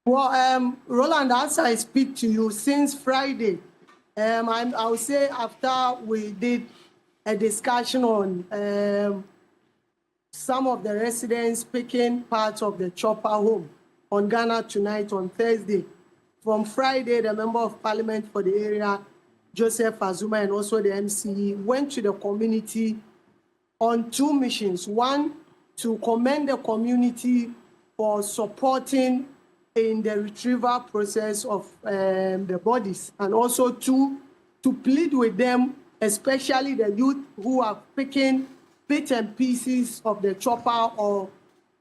Well, Roland, as I speak to you since Friday, I would say after we did a discussion on some of the residents picking parts of the chopper home on Ghana Tonight on Thursday. From Friday, the Member of Parliament for the area, Joseph Azuma, and also the MCE, went to the community on two missions. One, to commend the community for supporting in the retrieval process of the bodies, and also two, to plead with them, especially the youth who are picking bits and pieces of the chopper or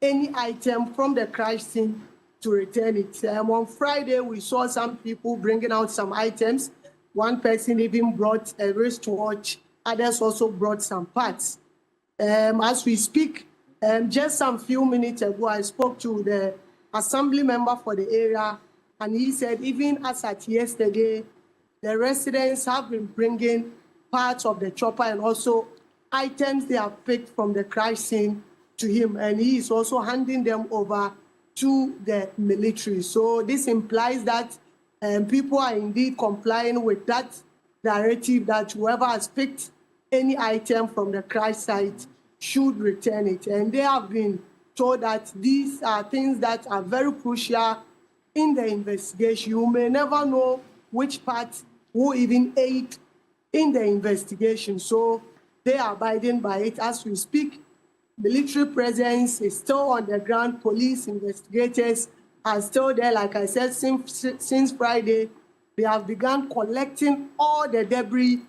any item from the crash scene to return it. On Friday, we saw some people bringing out some items. One person even brought a wristwatch. Others also brought some parts. As we speak, just some few minutes ago, I spoke to the assembly member for the area, and he said even as at yesterday, the residents have been bringing parts of the chopper and also items they have picked from the crash scene to him, and he is also handing them over to the military. So this implies that people are indeed complying with that directive that whoever has picked any item from the crash site should return it. And they have been told that these are things that are very crucial in the investigation. You may never know which part will even aid in the investigation. So they are abiding by it as we speak. Military presence is still on the ground. Police investigators are still there. Like I said, since Friday, they have begun collecting all the debris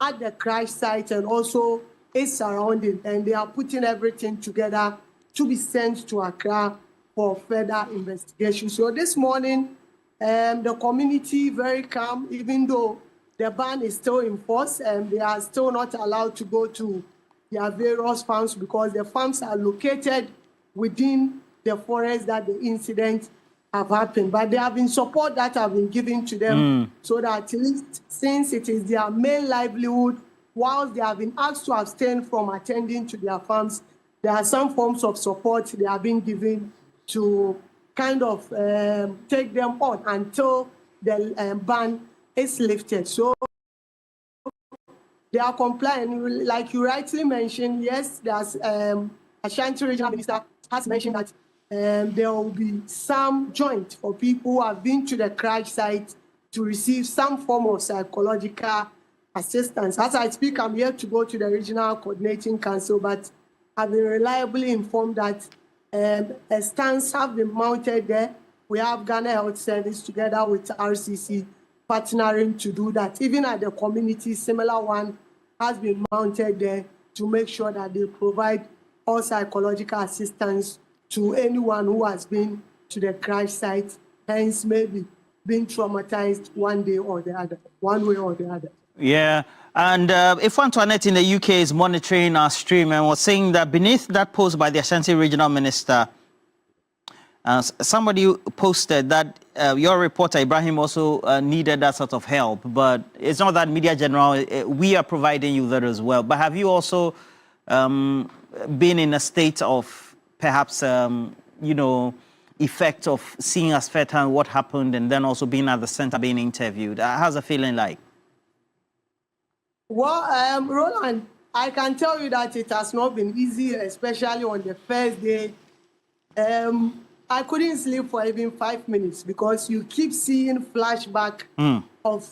at the crash site and also its surrounding, and they are putting everything together to be sent to Accra for further investigation. So this morning, the community very calm, even though the ban is still in force, and they are still not allowed to go to their various farms because the farms are located within the forest that the incident have happened. But there have been support that have been given to them so that at least since it is their main livelihood, whilst they have been asked to abstain from attending to their farms, there are some forms of support they are being given to kind of take them on until the ban is lifted. So they are complying. Like you rightly mentioned, yes, there's Ashanti Regional Minister has mentioned that there will be some joint for people who have been to the crash site to receive some form of psychological assistance. As I speak, I'm here to go to the Regional Coordinating Council, but I've been reliably informed that stands have been mounted there. We have Ghana Health Service together with ARCC partnering to do that. Even at the community, similar one has been mounted there to make sure that they provide all psychological assistance to anyone who has been to the crash site, hence maybe being traumatized one day or the other, one way or the other. Yeah, and if Antoinette in the UK is monitoring our stream and was saying that beneath that post by the Ashanti Regional Minister, somebody posted that your reporter Ibrahim also needed that sort of help, but it's not that Media General, we are providing you that as well. But have you also been in a state of perhaps, you know, effect of seeing us firsthand what happened and then also being at the center being interviewed? How's the feeling like? Well, Roland, I can tell you that it has not been easy, especially on the first day. I couldn't sleep for even 5 minutes because you keep seeing flashback of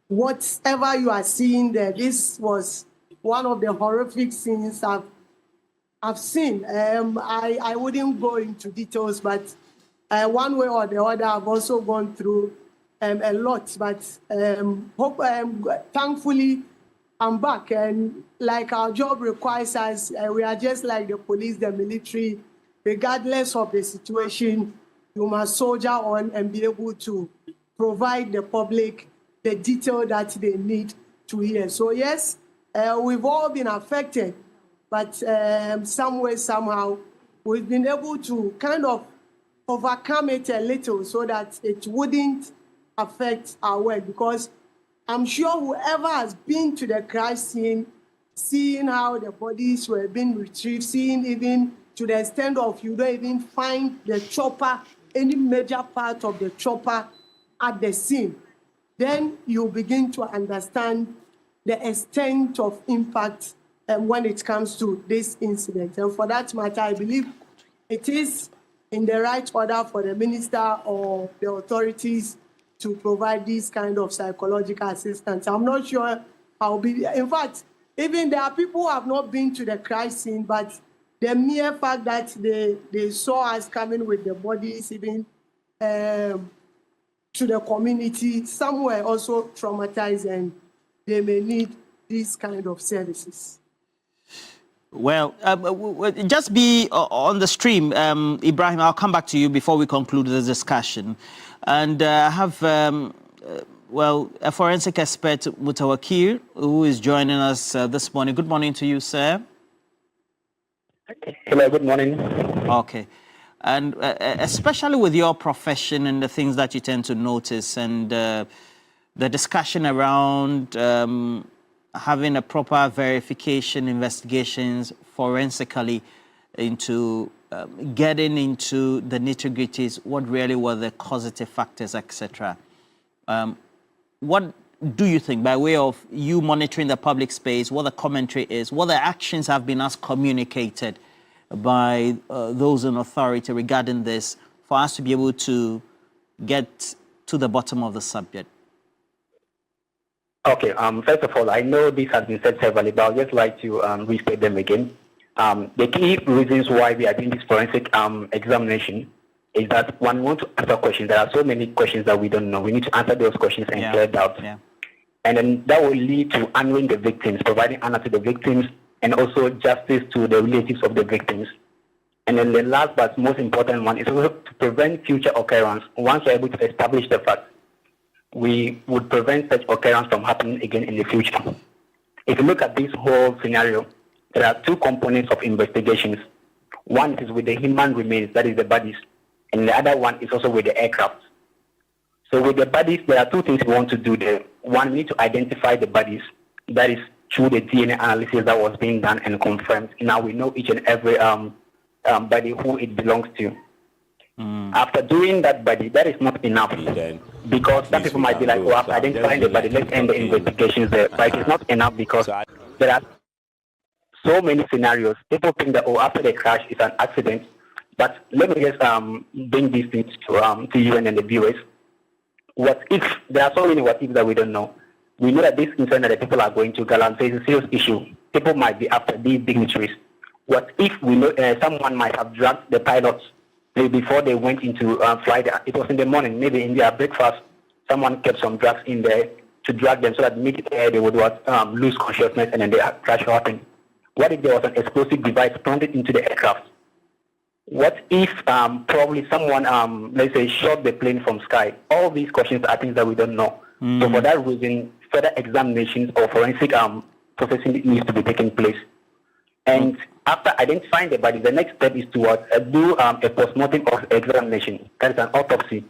whatever you are seeing there. This was one of the horrific scenes I've seen. I wouldn't go into details, but one way or the other, I've also gone through a lot. But thankfully, I'm back, and like our job requires us, we are just like the police, the military. Regardless of the situation, you must soldier on and be able to provide the public the detail that they need to hear. So yes, we've all been affected, but some way, somehow, we've been able to kind of overcome it a little so that it wouldn't affect our work, because I'm sure whoever has been to the crash scene, seeing how the bodies were being retrieved, seeing even to the extent of you don't even find the chopper any major part of the chopper at the scene, then you begin to understand the extent of impact when it comes to this incident. And for that matter, I believe it is in the right order for the minister or the authorities to provide this kind of psychological assistance. I'm not sure how be. In fact, even there are people who have not been to the crash scene, but the mere fact that they saw us coming with the bodies, even to the community, some were also traumatized, and they may need these kind of services. Well, just be on the stream, Ibrahim. I'll come back to you before we conclude the discussion. And I have, a forensic expert, Mutawakil, who is joining us this morning. Good morning to you, sir. Hello, good morning. Okay. And especially with your profession and the things that you tend to notice, and the discussion around having a proper verification, investigations forensically into getting into the nitty-gritties, what really were the causative factors, etc. What do you think, by way of you monitoring the public space, what the commentary is, what the actions have been as communicated by those in authority regarding this, for us to be able to get to the bottom of the subject? Okay, first of all, I know this has been said severally, but I'd just like to restate them again. The key reasons why we are doing this forensic examination is that one wants to answer questions. There are so many questions that we don't know. We need to answer those questions and clear doubts. Yeah. And then that will lead to honoring the victims, providing honor to the victims, and also justice to the relatives of the victims. And then the last but most important one is also to prevent future occurrence. Once we're able to establish the fact, we would prevent such occurrence from happening again in the future. If you look at this whole scenario, there are two components of investigations. One is with the human remains, that is the bodies, and the other one is also with the aircraft. So with the bodies, there are two things we want to do there. One, we need to identify the bodies. That is through the DNA analysis that was being done and confirmed. Now we know each and every body who it belongs to. After doing that body, that is not enough, because some people might be like, well, after identifying the body, let's end the investigations there. But it's not enough, because there are so many scenarios. People think that, oh, after the crash, it's an accident. But let me just bring these things to you and the viewers. What if, there are so many what ifs that we don't know. We know that this incident that the people are going to Galan is a serious issue. People might be after these dignitaries. What if we know someone might have drugged the pilots maybe before they went into flight? It was in the morning, maybe in their breakfast, someone kept some drugs in there to drug them so that mid-air they would lose consciousness and then the crash happened. What if there was an explosive device planted into the aircraft? What if probably someone, let's say, shot the plane from sky? All these questions are things that we don't know. So for that reason, further examinations or forensic processing needs to be taking place. And after identifying the body, the next step is to do a postmortem examination. That is an autopsy.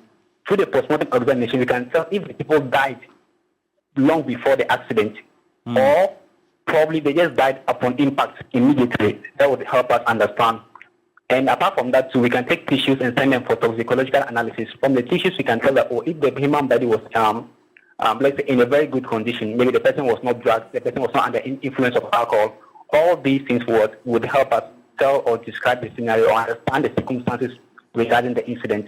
Through the postmortem examination, we can tell if the people died long before the accident, or probably they just died upon impact immediately. That would help us understand. And apart from that, too, we can take tissues and send them for toxicological analysis. From the tissues, we can tell that, oh, if the human body was, let's say, in a very good condition, maybe the person was not drugged, the person was not under influence of alcohol. All these things would help us tell or describe the scenario or understand the circumstances regarding the incident.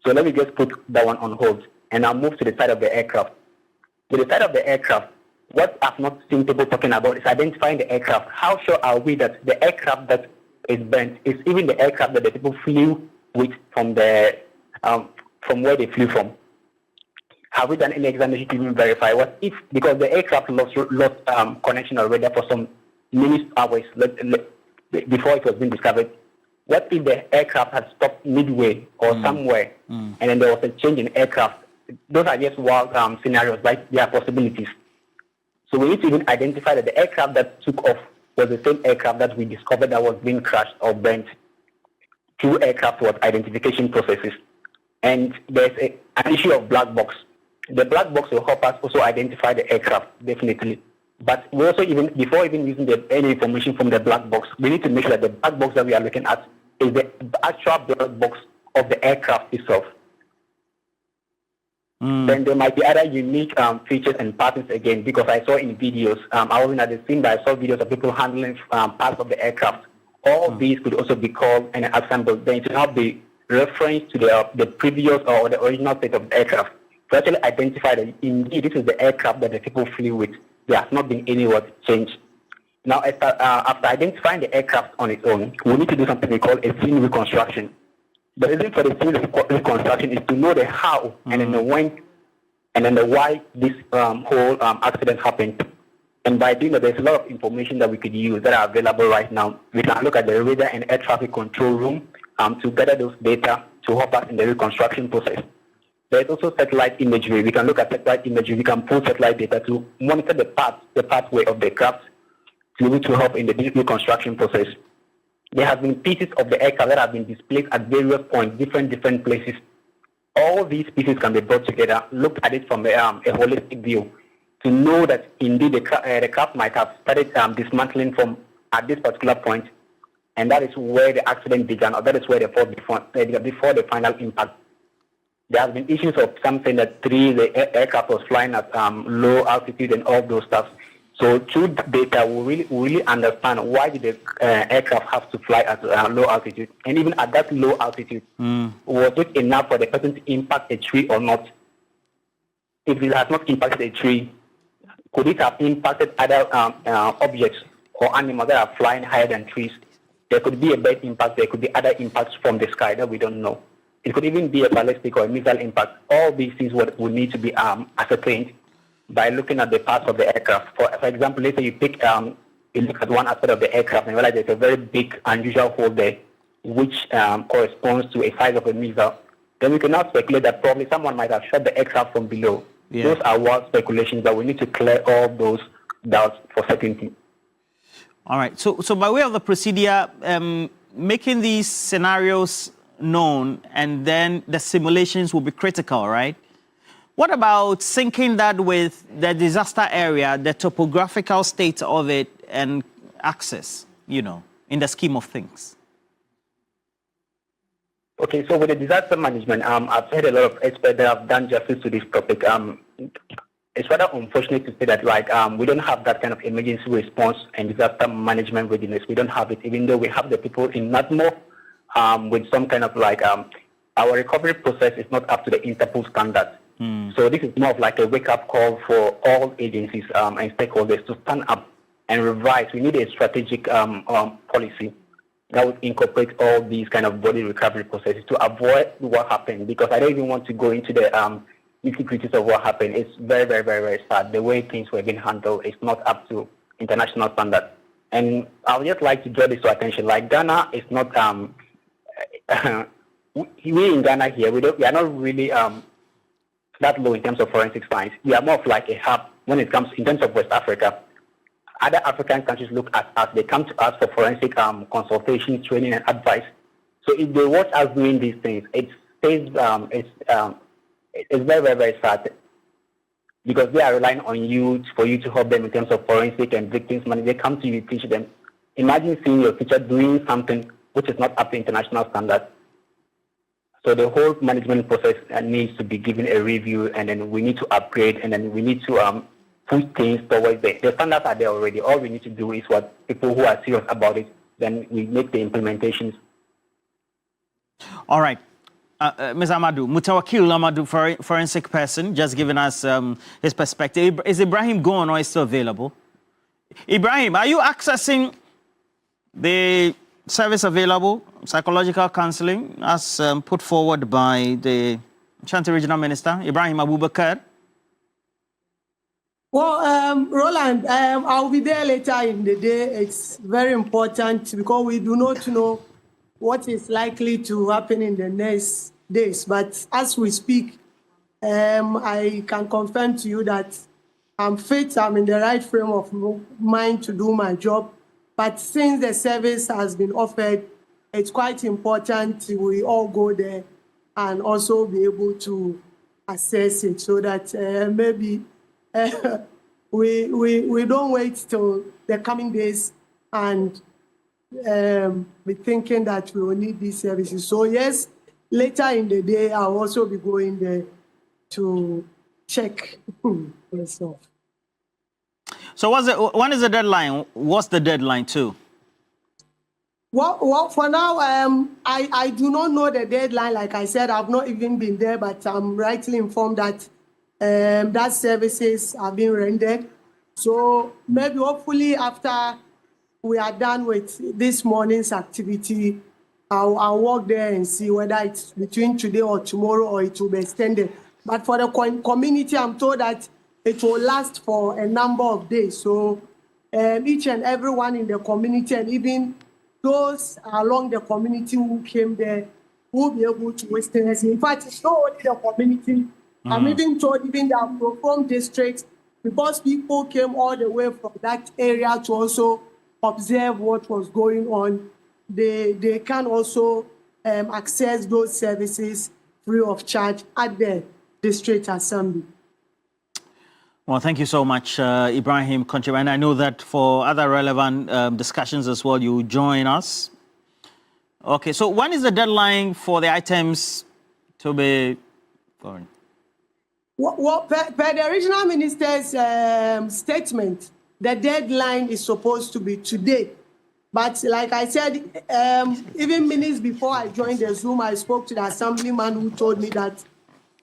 So let me just put that one on hold, and I'll move to the side of the aircraft. To the side of the aircraft, what I've not seen people talking about is identifying the aircraft. How sure are we that the aircraft that is burnt is even the aircraft that the people flew with from where they flew from? Have we done any examination to even verify what if, because the aircraft lost connection already for some minutes, hours before it was being discovered? What if the aircraft had stopped midway or somewhere, and then there was a change in aircraft? Those are just wild scenarios, right? There are possibilities. So we need to even identify that the aircraft that took off was the same aircraft that we discovered that was being crashed or burnt. Through aircraft was identification processes. And there's an issue of black box. The black box will help us also identify the aircraft, definitely. But we also, before even using any information from the black box, we need to make sure that the black box that we are looking at is the actual black box of the aircraft itself. Then there might be other unique features and patterns again, because I saw in videos, I wasn't at the scene, but I saw videos of people handling parts of the aircraft. All these could also be called and assembled. Then it will have the reference to the previous or the original state of the aircraft to actually identify that indeed this is the aircraft that the people flew with. There has not been any change. Now, after identifying the aircraft on its own, we need to do something we call a scene reconstruction. The reason for the scene reconstruction is to know the how and then the when and then the why this whole accident happened. And by doing that, there's a lot of information that we could use that are available right now. We can look at the radar and air traffic control room to gather those data to help us in the reconstruction process. There's also satellite imagery. We can look at satellite imagery. We can pull satellite data to monitor the pathway of the craft to be able to help in the reconstruction process. There have been pieces of the aircraft that have been displayed at various points, different places. All these pieces can be brought together, looked at it from a holistic view, to know that indeed the craft might have started dismantling from at this particular point, and that is where the accident began, or that is where they fought before the final impact. There have been issues of something that the aircraft was flying at low altitude and all those stuff. So through data, we really understand why did the aircraft have to fly at low altitude, and even at that low altitude, was it enough for the person to impact a tree or not? If it has not impacted a tree, could it have impacted other objects or animals that are flying higher than trees? There could be a bird impact. There could be other impacts from the sky that we don't know. It could even be a ballistic or a missile impact. All these things would need to be ascertained by looking at the parts of the aircraft. For example, let's say you look at one aspect of the aircraft and realize there's a very big, unusual hole there, which corresponds to a size of a missile. Then we can now speculate that probably someone might have shot the aircraft from below. Yeah. Those are wild speculations, but we need to clear all those doubts for certainty. All right. So by way of the procedure, making these scenarios known and then the simulations will be critical, right? What about syncing that with the disaster area, the topographical state of it and access, in the scheme of things? Okay, so with the disaster management, I've heard a lot of experts that have done justice to this topic. It's rather unfortunate to say that, we don't have that kind of emergency response and disaster management readiness. We don't have it, even though we have the people in NATMO with some kind of our recovery process is not up to the Interpol standards. So this is more of like a wake-up call for all agencies and stakeholders to stand up and revise. We need a strategic policy that would incorporate all these kind of body recovery processes to avoid what happened, because I don't even want to go into the nitty-gritties of what happened. It's very, very, very, very sad. The way things were being handled is not up to international standards. And I would just like to draw this to attention. Like Ghana is not, we in Ghana here, we are not really that low in terms of forensic science. We are more of like a hub when it comes in terms of West Africa. Other African countries look at us. They come to us for forensic consultation, training, and advice. So if they watch us doing these things, it's very, very, very sad, because they are relying on you for you to help them in terms of forensic and victims money. They come to you to teach them. Imagine seeing your teacher doing something which is not up to international standards. So the whole management process needs to be given a review, and then we need to upgrade, and then we need to push things towards the standards are there already. All we need to do is what people who are serious about it, then we make the implementations. All right. Ms. Amadou, Mutawakil Amadou, forensic person, just giving us his perspective. Is Ibrahim gone or is still available? Ibrahim, are you accessing the service available, psychological counseling, as put forward by the Ashanti Regional Minister, Ibrahim Abubakar? Well, Roland, I'll be there later in the day. It's very important because we do not know what is likely to happen in the next days. But as we speak, I can confirm to you that I'm fit, I'm in the right frame of mind to do my job. But since the service has been offered, it's quite important we all go there and also be able to assess it, so that maybe we don't wait till the coming days and be thinking that we will need these services. So yes, later in the day, I'll also be going there to check myself. So when is the deadline? What's the deadline too? Well, for now, I do not know the deadline. Like I said, I've not even been there, but I'm rightly informed that that services have been rendered. So maybe hopefully after we are done with this morning's activity, I'll walk there and see whether it's between today or tomorrow or it will be extended. But for the community, I'm told that it will last for a number of days. So each and everyone in the community, and even those along the community who came there, will be able to witness. In fact, it's not only the community. I'm even told even the Akrofuom district, because people came all the way from that area to also observe what was going on, they can also access those services free of charge at the district assembly. Well, thank you so much, Ibrahim Konchewa. And I know that for other relevant discussions as well, you join us. Okay, so when is the deadline for the items to be going? Well, per the regional minister's statement, the deadline is supposed to be today. But like I said, even minutes before I joined the Zoom, I spoke to the assemblyman who told me that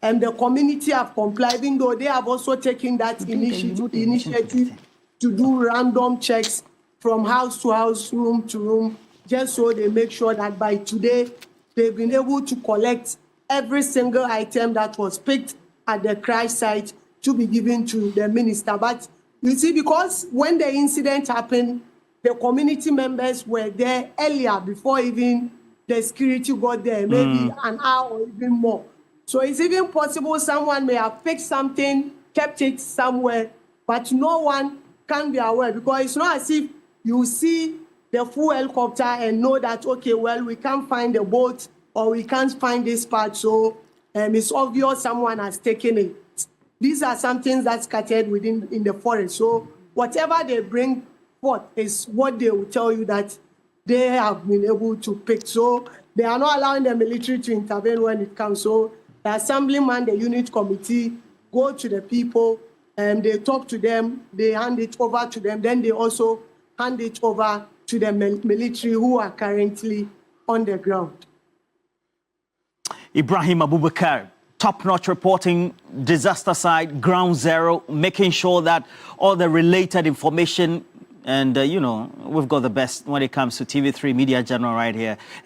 the community have complied, even though they have also taken that initiative to do random checks from house to house, room to room, just so they make sure that by today, they've been able to collect every single item that was picked at the crash site to be given to the minister. But you see, because when the incident happened, the community members were there earlier before even the security got there, maybe an hour or even more. So it's even possible someone may have picked something, kept it somewhere, but no one can be aware, because it's not as if you see the full helicopter and know that, okay, well, we can't find the boat or we can't find this part, so it's obvious someone has taken it. These are some things that's scattered within in the forest. So whatever they bring forth is what they will tell you that they have been able to pick. So they are not allowing the military to intervene when it comes. So the assemblyman, the unit committee, go to the people and they talk to them, they hand it over to them, then they also hand it over to the military who are currently on the ground. Ibrahim Abubakar, top-notch reporting, disaster site, ground zero, making sure that all the related information, and, you know, we've got the best when it comes to TV3 Media General right here.